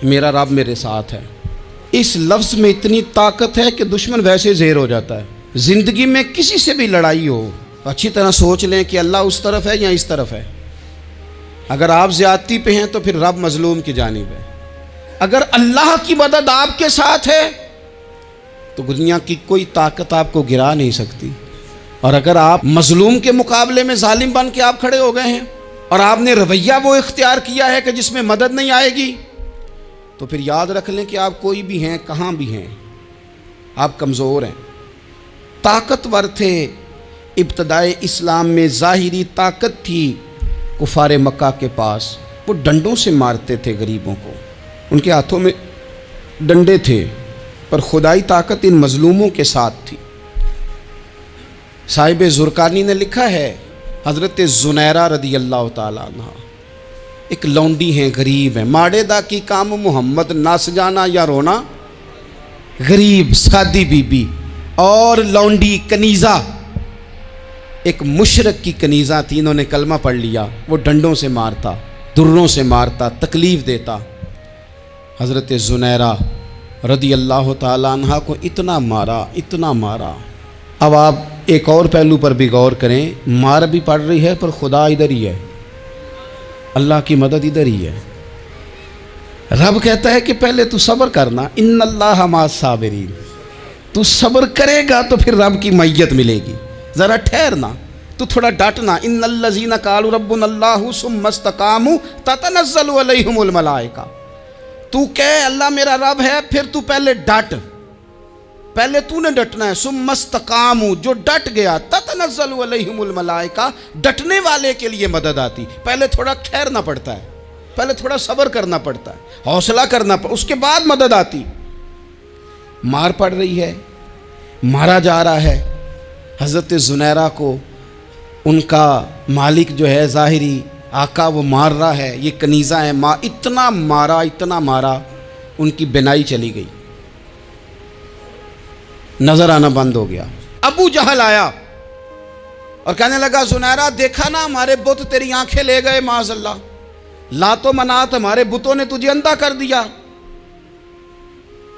میرا رب میرے ساتھ ہے، اس لفظ میں اتنی طاقت ہے کہ دشمن ویسے زیر ہو جاتا ہے۔ زندگی میں کسی سے بھی لڑائی ہو، اچھی طرح سوچ لیں کہ اللہ اس طرف ہے یا اس طرف ہے۔ اگر آپ زیادتی پہ ہیں تو پھر رب مظلوم کی جانب ہے۔ اگر اللہ کی مدد آپ کے ساتھ ہے تو دنیا کی کوئی طاقت آپ کو گرا نہیں سکتی۔ اور اگر آپ مظلوم کے مقابلے میں ظالم بن کے آپ کھڑے ہو گئے ہیں اور آپ نے رویہ وہ اختیار کیا ہے کہ جس میں مدد نہیں آئے گی، تو پھر یاد رکھ لیں کہ آپ کوئی بھی ہیں، کہاں بھی ہیں، آپ کمزور ہیں۔ طاقتور تھے ابتدائے اسلام میں، ظاہری طاقت تھی کفار مکہ کے پاس، وہ ڈنڈوں سے مارتے تھے غریبوں کو، ان کے ہاتھوں میں ڈنڈے تھے، پر خدائی طاقت ان مظلوموں کے ساتھ تھی۔ صاحب زرقانی نے لکھا ہے، حضرت زنیرہ رضی اللہ تعالیٰ عنہ ایک لونڈی ہیں، غریب ہیں، ماڑے دا کی کام محمد نس جانا یا رونا، غریب سادی بی بی اور لونڈی کنیزہ، ایک مشرک کی کنیزہ تھی، انہوں نے کلمہ پڑھ لیا، وہ ڈنڈوں سے مارتا، دروں سے مارتا، تکلیف دیتا۔ حضرت زنیرہ رضی اللہ تعالیٰ عنہ کو اتنا مارا، اتنا مارا۔ اب آپ ایک اور پہلو پر بھی غور کریں، مار بھی پڑ رہی ہے پر خدا ادھر ہی ہے، اللہ کی مدد ادھر ہی ہے۔ رب کہتا ہے کہ پہلے تو صبر کرنا، ان اللہ مع الصابرین، تو صبر کرے گا تو پھر رب کی معیت ملے گی، ذرا ٹھہرنا، تو تھوڑا ڈٹنا۔ ان الذین قالوا ربنا اللہ ثم استقاموا تتنزل علیہم الملائکہ، تو کہے اللہ میرا رب ہے، پھر تو پہلے ڈٹ، پہلے تو نے ڈٹنا ہے۔ ثم استقاموا، جو ڈٹ گیا، تتنزل علیہم الملائکہ، ڈٹنے والے کے لیے مدد آتی، پہلے تھوڑا ٹھہرنا پڑتا ہے، پہلے تھوڑا صبر کرنا پڑتا ہے، حوصلہ کرنا پڑتا، اس کے بعد مدد آتی۔ مار پڑ رہی ہے، مارا جا رہا ہے، حضرت زنیرہ کو ان کا مالک جو ہے ظاہری آقا وہ مار رہا ہے، یہ کنیزہ ہے، اتنا مارا، اتنا مارا، ان کی بینائی چلی گئی، نظر آنا بند ہو گیا۔ ابو جہل آیا اور کہنے لگا زنیرہ دیکھا نا ہمارے بت تیری آنکھیں لے گئے، معاذ اللہ، لات و منات ہمارے بتوں نے تجھے اندھا کر دیا۔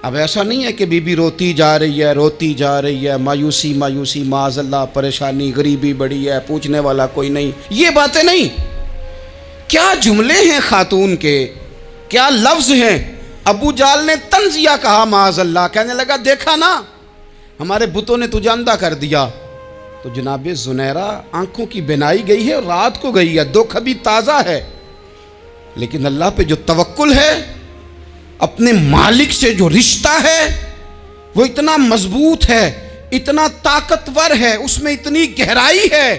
اب ایسا نہیں ہے کہ بی بی روتی جا رہی ہے، روتی جا رہی ہے، مایوسی مایوسی، معاذ اللہ، پریشانی، غریبی بڑی ہے، پوچھنے والا کوئی نہیں، یہ باتیں نہیں۔ کیا جملے ہیں خاتون کے، کیا لفظ ہیں۔ ابو جہل نے تنزیہ کہا، معاذ اللہ، کہنے لگا دیکھا نا ہمارے بتوں نے تجھے اندھا کر دیا۔ تو جناب زنیرہ آنکھوں کی بینائی گئی ہے اور رات کو گئی ہے، دکھ ابھی تازہ ہے، لیکن اللہ پہ جو توکل ہے، اپنے مالک سے جو رشتہ ہے وہ اتنا مضبوط ہے، اتنا طاقتور ہے، اس میں اتنی گہرائی ہے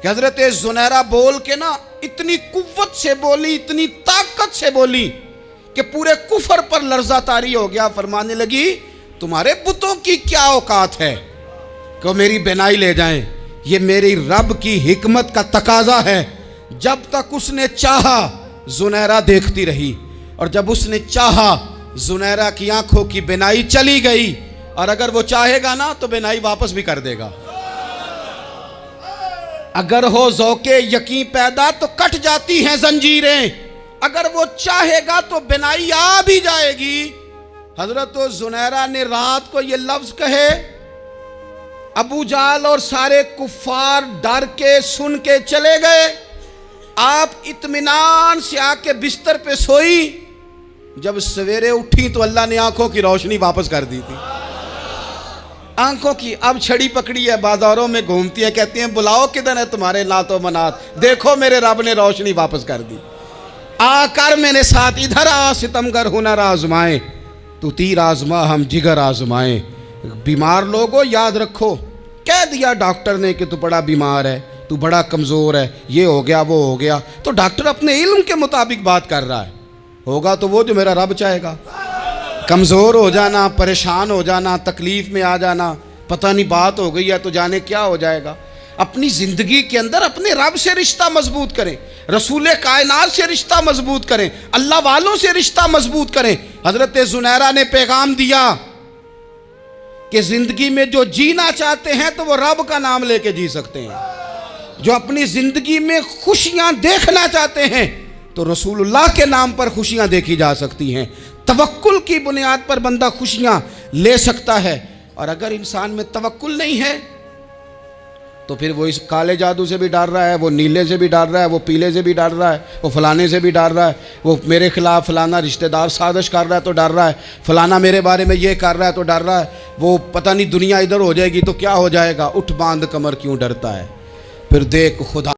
کہ حضرت زنیرہ بول کے نا اتنی قوت سے بولی، اتنی طاقت سے بولی کہ پورے کفر پر لرزہ طاری ہو گیا۔ فرمانے لگی تمہارے بتوں کی کیا اوقات ہے کہ وہ میری بینائی لے جائیں، یہ میری رب کی حکمت کا تقاضا ہے۔ جب تک اس نے چاہا زنیرہ دیکھتی رہی، اور جب اس نے چاہا زنیرہ کی آنکھوں کی بینائی چلی گئی، اور اگر وہ چاہے گا نا تو بینائی واپس بھی کر دے گا۔ اگر ہو ذوق یقین پیدا تو کٹ جاتی ہیں زنجیریں، اگر وہ چاہے گا تو بینائی آ بھی جائے گی۔ حضرت زنیرہ نے رات کو یہ لفظ کہے، ابو جہل اور سارے کفار ڈر کے سن کے چلے گئے، آپ اطمینان سے آ کے بستر پہ سوئی۔ جب سویرے اٹھی تو اللہ نے آنکھوں کی روشنی واپس کر دی تھی، آنکھوں کی۔ اب چھڑی پکڑی ہے، بازاروں میں گھومتی ہے، کہتی ہیں بلاؤ کدھر ہے تمہارے لات و منات، دیکھو میرے رب نے روشنی واپس کر دی، آ کر میرے ساتھ ادھر آ، ستمگر ہنر آزمائیں، تو تیر آزما ہم جگر آزمائیں۔ بیمار لوگوں یاد رکھو، کہہ دیا ڈاکٹر نے کہ تو بڑا بیمار ہے، تو بڑا کمزور ہے، یہ ہو گیا وہ ہو گیا، تو ڈاکٹر اپنے علم کے مطابق بات کر رہا ہے، ہوگا تو وہ جو میرا رب چاہے گا۔ کمزور ہو جانا، پریشان ہو جانا، تکلیف میں آ جانا، پتہ نہیں بات ہو گئی ہے تو جانے کیا ہو جائے گا۔ اپنی زندگی کے اندر اپنے رب سے رشتہ مضبوط کریں، رسول کائنات سے رشتہ مضبوط کریں، اللہ والوں سے رشتہ مضبوط کریں۔ حضرت زنیرہ نے پیغام دیا کہ زندگی میں جو جینا چاہتے ہیں تو وہ رب کا نام لے کے جی سکتے ہیں، جو اپنی زندگی میں خوشیاں دیکھنا چاہتے ہیں تو رسول اللہ کے نام پر خوشیاں دیکھی جا سکتی ہیں. توکل کی بنیاد پر بندہ خوشیاں لے سکتا ہے. اور اگر انسان میں توکل نہیں ہے تو پھر وہ اس کالے جادو سے بھی ڈر رہا ہے, وہ نیلے سے بھی ڈر رہا ہے, وہ پیلے سے بھی ڈر رہا ہے, وہ فلانے سے بھی ڈر رہا ہے, وہ میرے خلاف فلانا رشتہ دار سازش کر رہا ہے تو ڈر رہا ہے, فلانا میرے بارے میں یہ کر رہا ہے تو ڈر رہا ہے, وہ پتہ نہیں دنیا ادھر ہو جائے گی تو کیا ہو جائے گا. اٹھ باندھ کمر کیوں ڈرتا ہے, پھر دیکھ خدا